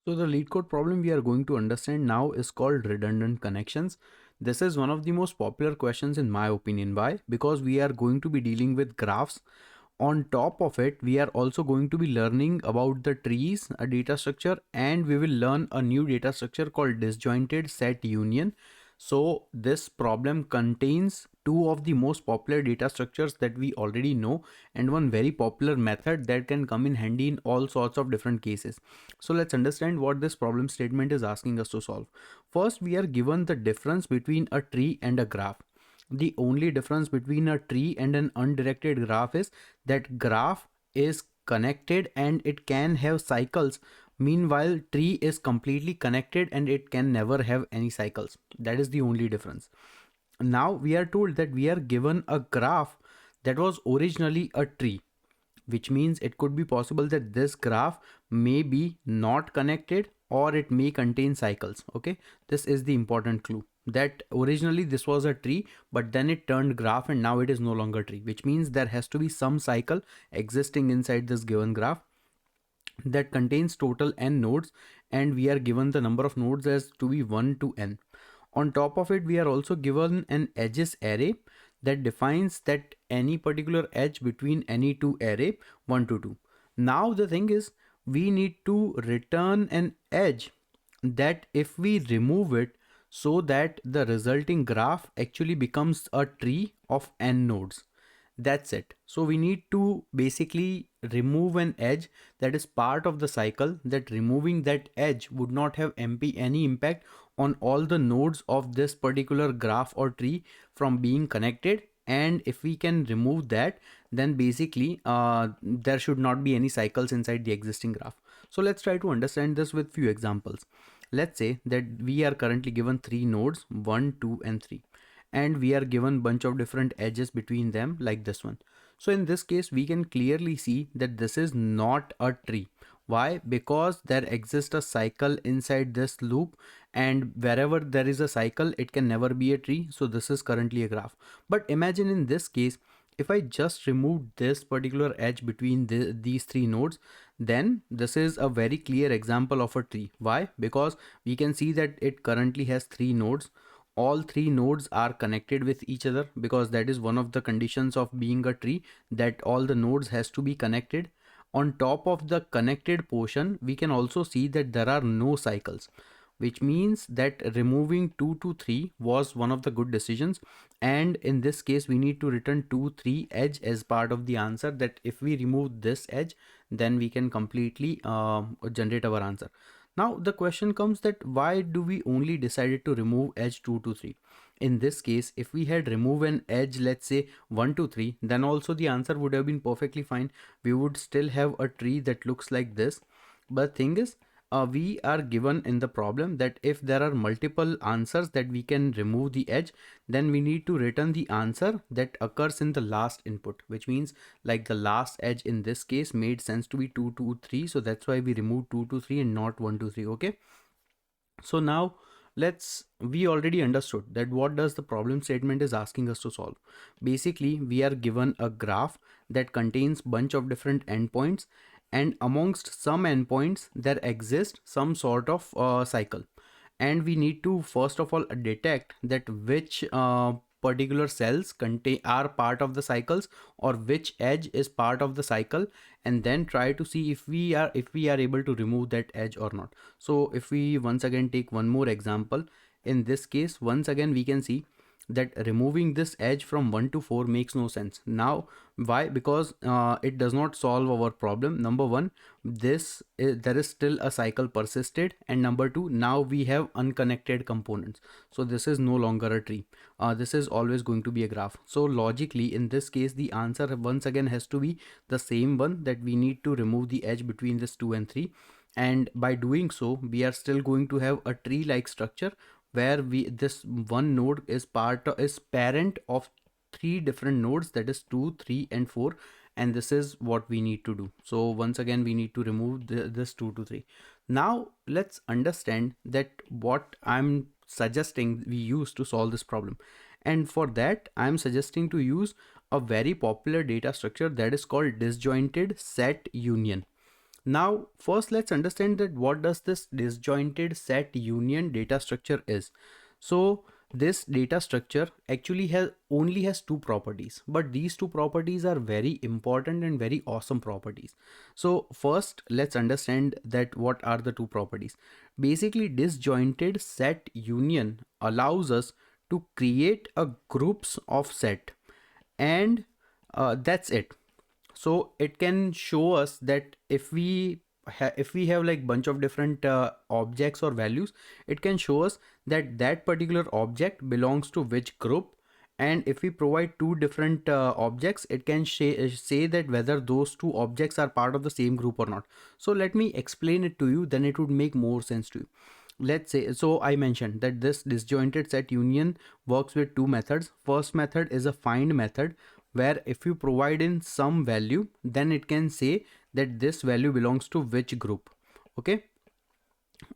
So the lead code problem we are going to understand now is called redundant connections. This is one of the most popular questions in my opinion. Why? Because we are going to be dealing with graphs. On top of it, we are also going to be learning about the trees, a data structure, and we will learn a new data structure called disjointed set union. So this problem contains two of the most popular data structures that we already know, and one very popular method that can come in handy in all sorts of different cases. So let's understand what this problem statement is asking us to solve. First, we are given the difference between a tree and a graph. The only difference between a tree and an undirected graph is that graph is connected and it can have cycles. Meanwhile, tree is completely connected and it can never have any cycles. That is the only difference. Now we are told that we are given a graph that was originally a tree, which means it could be possible that this graph may be not connected or it may contain cycles. Okay, this is the important clue, that originally this was a tree, but then it turned graph and now it is no longer tree, which means there has to be some cycle existing inside this given graph that contains total n nodes, and we are given the number of nodes as to be 1 to n. On top of it, we are also given an edges array that defines that any particular edge between any two array 1 to 2. Now the thing is, we need to return an edge that if we remove it, so that the resulting graph actually becomes a tree of n nodes. That's it. So we need to basically remove an edge that is part of the cycle, that removing that edge would not have any impact on all the nodes of this particular graph or tree from being connected. And if we can remove that, then basically there should not be any cycles inside the existing graph. So let's try to understand this with few examples. Let's say that we are currently given three nodes, 1, 2 and 3, and we are given bunch of different edges between them like this one. So in this case, we can clearly see that this is not a tree. Why? Because there exists a cycle inside this loop, and wherever there is a cycle, it can never be a tree. So this is currently a graph. But imagine in this case, if I just remove this particular edge between these three nodes, then this is a very clear example of a tree. Why? Because we can see that it currently has three nodes. All three nodes are connected with each other, because that is one of the conditions of being a tree, that all the nodes has to be connected. On top of the connected portion, we can also see that there are no cycles, which means that removing 2 to 3 was one of the good decisions. And in this case, we need to return 2 3 edge as part of the answer, that if we remove this edge, then we can completely generate our answer. Now the question comes that why do we only decided to remove edge 2 to 3? In this case, if we had removed an edge, let's say 1 to 3, then also the answer would have been perfectly fine. We would still have a tree that looks like this. But thing is, we are given in the problem that if there are multiple answers that we can remove the edge, then we need to return the answer that occurs in the last input, which means like the last edge in this case made sense to be 2 to 3. So that's why we removed 2 to 3 and not 1 to 3. Okay. So now we already understood that what does the problem statement is asking us to solve. Basically, we are given a graph that contains bunch of different endpoints, and amongst some endpoints there exists some sort of cycle, and we need to first of all detect that which particular cells contain are part of the cycles, or which edge is part of the cycle, and then try to see if we are able to remove that edge or not. So if we once again take one more example, in this case once again we can see that removing this edge from 1 to 4 makes no sense. Now why? Because it does not solve our problem. Number one, there is still a cycle persisted, and number two, now we have unconnected components, so this is no longer a tree. This is always going to be a graph. So logically in this case, the answer once again has to be the same one, that we need to remove the edge between this 2 and 3, and by doing so we are still going to have a tree like structure, where this one node is parent of three different nodes, that is 2 3 and 4, and this is what we need to do. So once again we need to remove this 2 to 3. Now let's understand that what I'm suggesting we use to solve this problem, and for that I'm suggesting to use a very popular data structure that is called disjointed set union. Now, first let's understand that what does this disjointed set union data structure is. So this data structure actually only has two properties, but these two properties are very important and very awesome properties. So first let's understand that what are the two properties. Basically, disjointed set union allows us to create a groups of set, and that's it. So it can show us that if we have like bunch of different objects or values, it can show us that that particular object belongs to which group. And if we provide two different objects, it can say that whether those two objects are part of the same group or not. So let me explain it to you, then it would make more sense to you. Let's say, so I mentioned that this disjointed set union works with two methods. First method is a find method, where if you provide in some value, then it can say that this value belongs to which group. Okay.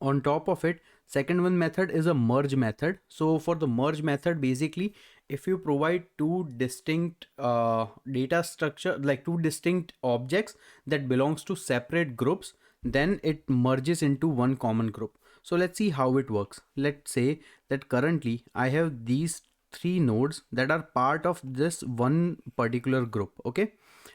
On top of it, second one method is a merge method. So for the merge method, basically, if you provide two distinct data structure, like two distinct objects that belongs to separate groups, then it merges into one common group. So let's see how it works. Let's say that currently I have these three nodes that are part of this one particular group. Okay.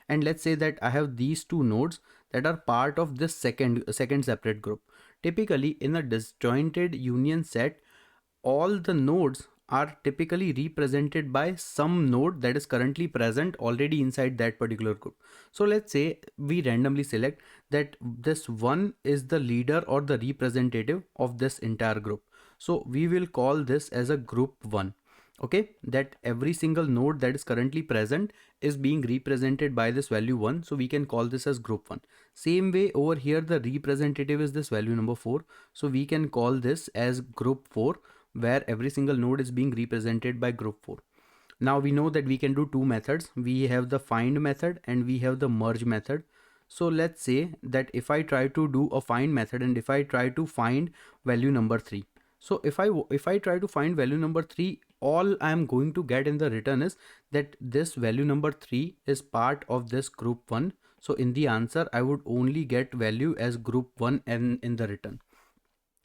And let's say that I have these two nodes that are part of this second separate group. Typically in a disjointed union set, all the nodes are typically represented by some node that is currently present already inside that particular group. So let's say we randomly select that this one is the leader or the representative of this entire group. So we will call this as a group 1. Okay, that every single node that is currently present is being represented by this value 1, so we can call this as group 1. Same way over here, the representative is this value number 4, so we can call this as group 4, where every single node is being represented by group 4. Now we know that we can do two methods. We have the find method and we have the merge method. So let's say that if I try to do a find method and if I try to find value number 3, so if I try to find value number 3, all I am going to get in the return is that this value number 3 is part of this group 1. So in the answer, I would only get value as group 1 and in the return.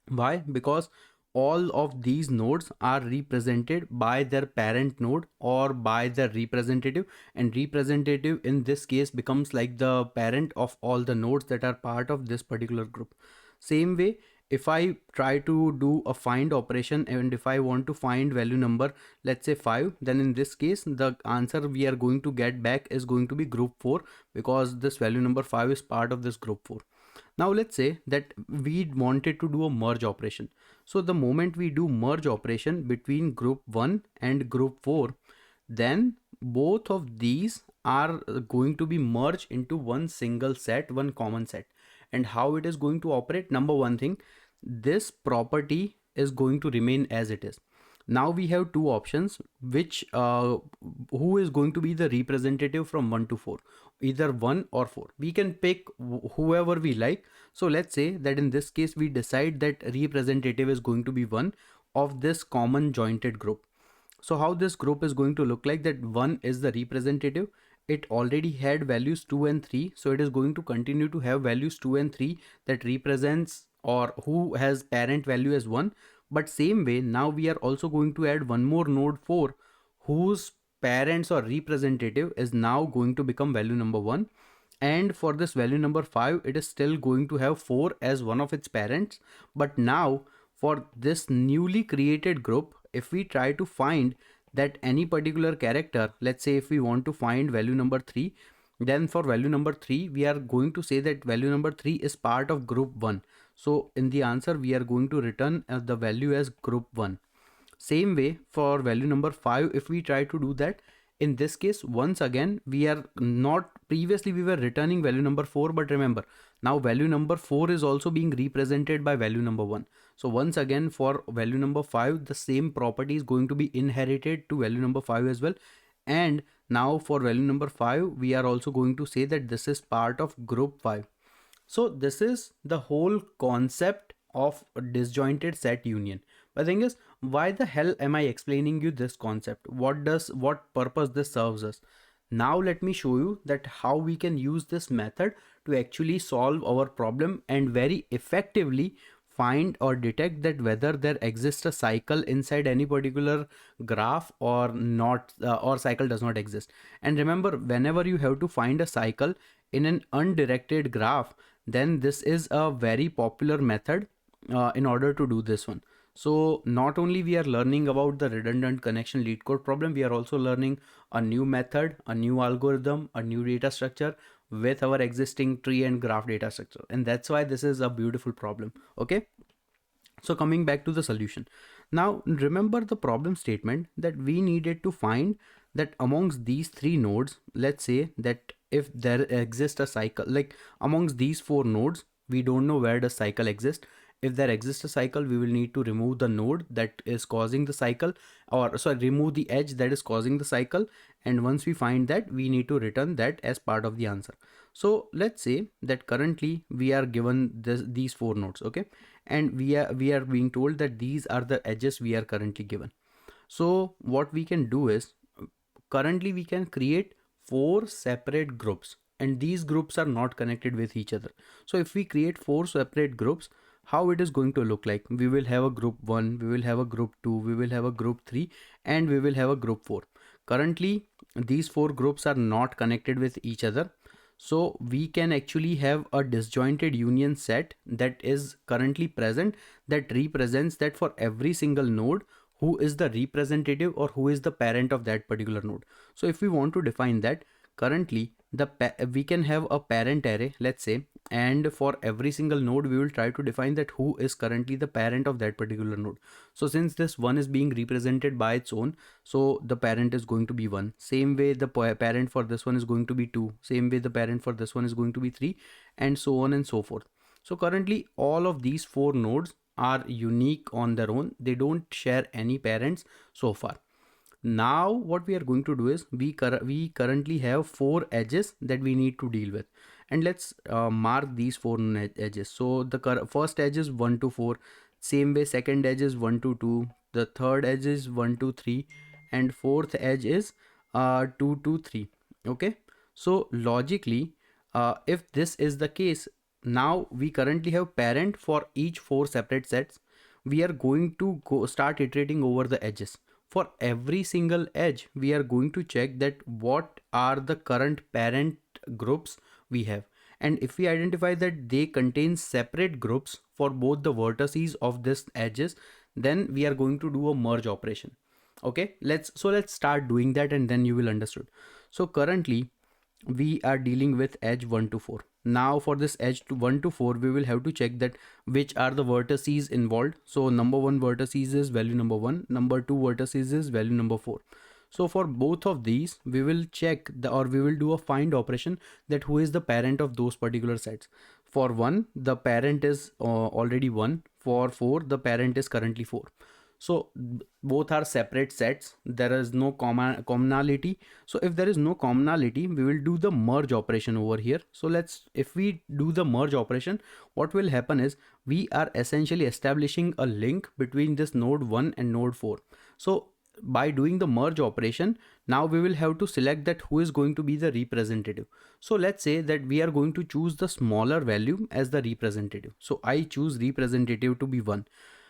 Why? Because all of these nodes are represented by their parent node or by their representative, and representative in this case becomes like the parent of all the nodes that are part of this particular group. Same way, if I try to do a find operation and if I want to find value number, let's say 5, then in this case the answer we are going to get back is going to be group 4, because this value number 5 is part of this group 4. Now let's say that we wanted to do a merge operation. So the moment we do merge operation between group 1 and group 4, then both of these are going to be merged into one single set, one common set. And how it is going to operate? Number one thing, this property is going to remain as it is. Now we have two options, which who is going to be the representative from 1 to 4, either 1 or 4. We can pick whoever we like. So let's say that in this case we decide that representative is going to be 1 of this common jointed group. So how this group is going to look like, that 1 is the representative. It already had values 2 and 3, so it is going to continue to have values 2 and 3 that represents or who has parent value as 1. But same way, now we are also going to add one more node 4, whose parents or representative is now going to become value number 1. And for this value number 5, it is still going to have 4 as one of its parents. But now for this newly created group, if we try to find that any particular character, let's say if we want to find value number 3, then for value number 3 we are going to say that value number 3 is part of group 1. So in the answer we are going to return the value as group 1. Same way for value number 5, if we try to do that, in this case once again we are not, previously we were returning value number 4, but remember now value number 4 is also being represented by value number 1. So once again for value number 5, the same property is going to be inherited to value number 5 as well. And now for value number 5, we are also going to say that this is part of group 5. So this is the whole concept of a disjointed set union. But the thing is, why the hell am I explaining you this concept? What purpose this serves us? Now let me show you that how we can use this method to actually solve our problem and very effectively find or detect that whether there exists a cycle inside any particular graph or not, or cycle does not exist. And remember, whenever you have to find a cycle in an undirected graph, then this is a very popular method in order to do this one. So not only we are learning about the redundant connection lead code problem, we are also learning a new method, a new algorithm, a new data structure with our existing tree and graph data structure. And that's why this is a beautiful problem. Okay. So coming back to the solution. Now remember the problem statement that we needed to find that amongst these three nodes, let's say that if there exists a cycle, like amongst these four nodes, we don't know where the cycle exists. If there exists a cycle, we will need to remove the node that is causing the cycle, or sorry, remove the edge that is causing the cycle. And once we find that, we need to return that as part of the answer. So let's say that currently we are given these four nodes, okay? And we are being told that these are the edges we are currently given. So what we can do is, currently we can create four separate groups, and these groups are not connected with each other. So if we create four separate groups, how it is going to look like? We will have a group 1, we will have a group 2, we will have a group 3, and we will have a group 4. Currently these four groups are not connected with each other. So we can actually have a disjointed union set that is currently present, that represents that for every single node, who is the representative or who is the parent of that particular node. So if we want to define that, currently we can have a parent array, let's say, and for every single node we will try to define that who is currently the parent of that particular node. So since this one is being represented by its own, so the parent is going to be 1. Same way the parent for this one is going to be 2. Same way the parent for this one is going to be 3, and so on and so forth. So currently all of these four nodes are unique on their own. They don't share any parents so far. Now what we are going to do is we currently have four edges that we need to deal with, and let's mark these four edges. So the first edge is 1 to 4. Same way second edge is 1 to 2. The third edge is 1 to 3, and fourth edge is 2 to 3. Okay. So logically, if this is the case, now we currently have parent for each four separate sets. We are going to start iterating over the edges. For every single edge, we are going to check that what are the current parent groups we have. And if we identify that they contain separate groups for both the vertices of this edges, then we are going to do a merge operation. Okay, let's start doing that, and then you will understood. So currently we are dealing with edge 1 to 4. Now for this edge 1 to 4, we will have to check that which are the vertices involved. So number 1 vertices is value number 1, number 2 vertices is value number 4. So for both of these, we will check we will do a find operation that who is the parent of those particular sets. For 1, the parent is already 1. For 4, the parent is currently 4. So both are separate sets. There is no commonality. So if there is no commonality, we will do the merge operation over here. So if we do the merge operation, what will happen is we are essentially establishing a link between this node 1 and node 4. So by doing the merge operation, now we will have to select that who is going to be the representative. So let's say that we are going to choose the smaller value as the representative. So I choose representative to be 1.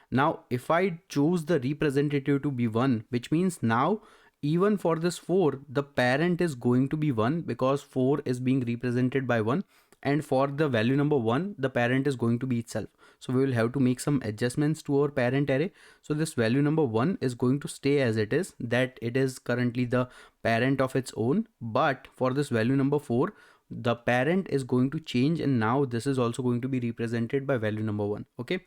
Now if I choose the representative to be 1, which means now even for this 4, the parent is going to be 1 because 4 is being represented by 1, and for the value number 1, the parent is going to be itself. So we will have to make some adjustments to our parent array. So this value number 1 is going to stay as it is, that it is currently the parent of its own. But for this value number 4, the parent is going to change, and now this is also going to be represented by value number 1. Okay.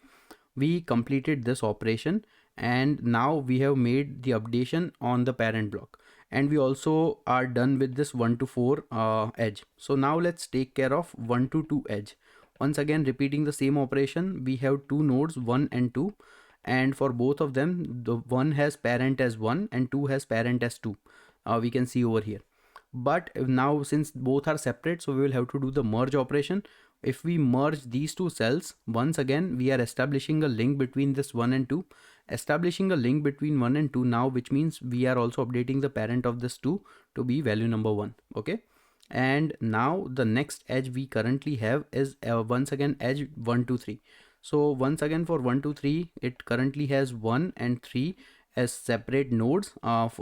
We completed this operation, and now we have made the updation on the parent block, and we also are done with this 1 to 4 edge. So now let's take care of 1 to 2 edge. Once again repeating the same operation, we have two nodes 1 and 2, and for both of them, the 1 has parent as 1 and 2 has parent as 2. We can see over here. But now since both are separate, so we will have to do the merge operation. If we merge these two cells, once again we are establishing a link between this 1 and 2. Establishing a link between 1 and 2 now, which means we are also updating the parent of this 2 to be value number 1. Okay. And now the next edge we currently have is once again edge 1 2 3. So once again for 1 2 3 it currently has 1 and 3 as separate nodes.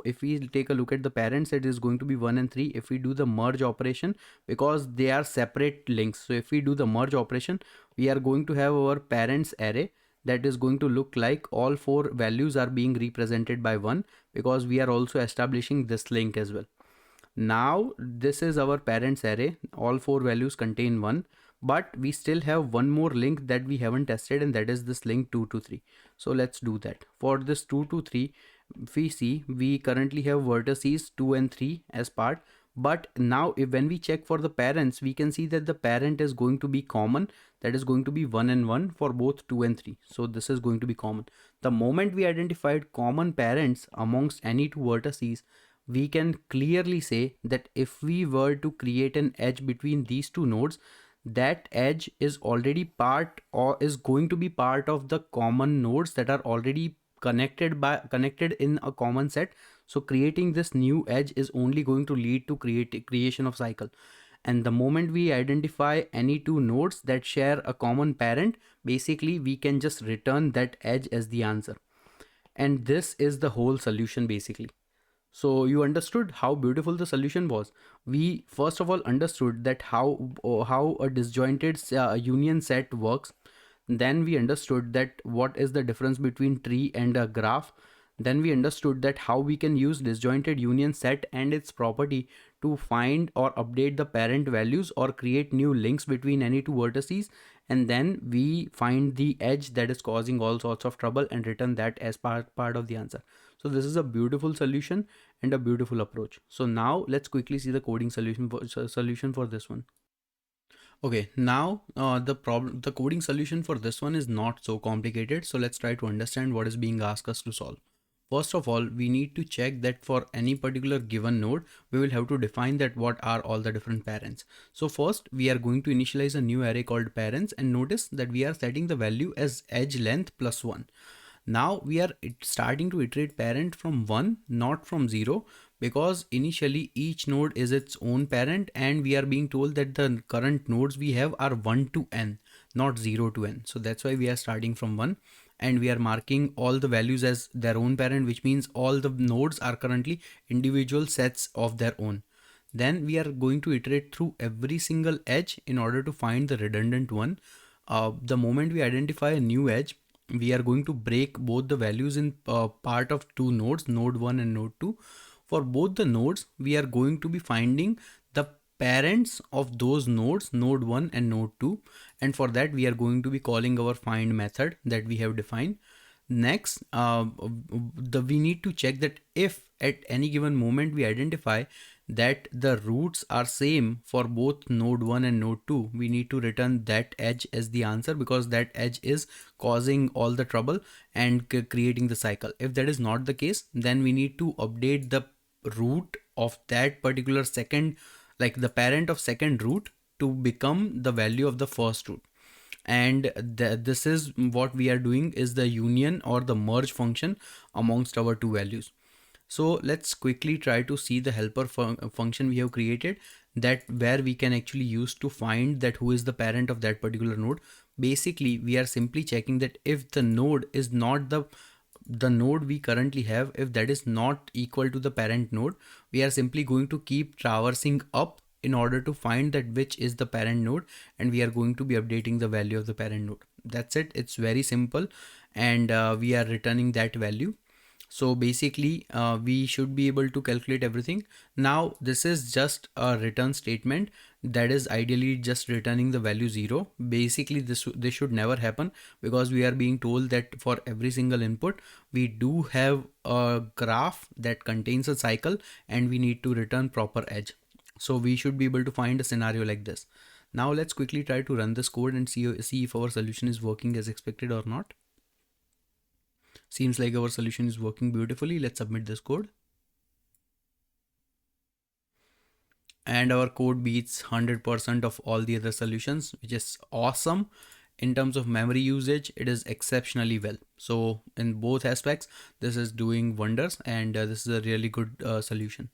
If we take a look at the parents, it is going to be 1 and 3. If we do the merge operation, because they are separate links, so if we do the merge operation, we are going to have our parents array that is going to look like all four values are being represented by 1, because we are also establishing this link as well. Now this is our parents array, all four values contain 1, but we still have one more link that we haven't tested, and that is this link 2 to 3. So let's do that. For this 2 to 3, if we see, we currently have vertices 2 and 3 as part, but now when we check for the parents, we can see that the parent is going to be common, that is going to be 1 and 1 for both 2 and 3. So this is going to be common. The moment we identified common parents amongst any two vertices, we can clearly say that if we were to create an edge between these two nodes, that edge is already part or is going to be part of the common nodes that are already connected in a common set. So creating this new edge is only going to lead to creation of cycle. And the moment we identify any two nodes that share a common parent, basically we can just return that edge as the answer. And this is the whole solution basically. So you understood how beautiful the solution was. We first of all understood that how a disjointed union set works. Then we understood that what is the difference between tree and a graph. Then we understood that how we can use disjointed union set and its property to find or update the parent values or create new links between any two vertices. And then we find the edge that is causing all sorts of trouble and return that as part of the answer. So this is a beautiful solution and a beautiful approach. So now let's quickly see the coding solution for this one. Okay, now the coding solution for this one is not so complicated. So let's try to understand what is being asked us to solve. First of all, we need to check that for any particular given node, we will have to define that what are all the different parents. So first, we are going to initialize a new array called parents, and notice that we are setting the value as edge length plus 1. Now we are starting to iterate parent from 1, not from 0, because initially each node is its own parent, and we are being told that the current nodes we have are 1 to n, not 0 to n. So that's why we are starting from 1, and we are marking all the values as their own parent, which means all the nodes are currently individual sets of their own. Then we are going to iterate through every single edge in order to find the redundant one. The moment we identify a new edge, we are going to break both the values in part of two nodes, node 1 and node 2. For both the nodes, we are going to be finding the parents of those nodes, node 1 and node 2. And for that, we are going to be calling our find method that we have defined. Next, we need to check that if at any given moment we identify that the roots are same for both node 1 and node 2, we need to return that edge as the answer, because that edge is causing all the trouble and creating the cycle. If that is not the case, then we need to update the root of that particular second, like the parent of second root, to become the value of the first root. And this is what we are doing, is the union or the merge function amongst our two values. So let's quickly try to see the helper function we have created, that where we can actually use to find that who is the parent of that particular node. Basically, we are simply checking that if the node is not the node we currently have, if that is not equal to the parent node, we are simply going to keep traversing up in order to find that which is the parent node, and we are going to be updating the value of the parent node. That's it. It's very simple, and we are returning that value. So basically we should be able to calculate everything. Now this is just a return statement that is ideally just returning the value 0. Basically this should never happen, because we are being told that for every single input we do have a graph that contains a cycle, and we need to return proper edge. So we should be able to find a scenario like this. Now let's quickly try to run this code and see if our solution is working as expected or not. Seems like our solution is working beautifully. Let's submit this code. And our code beats 100% of all the other solutions, which is awesome. In terms of memory usage, it is exceptionally well. So in both aspects, this is doing wonders, and this is a really good solution.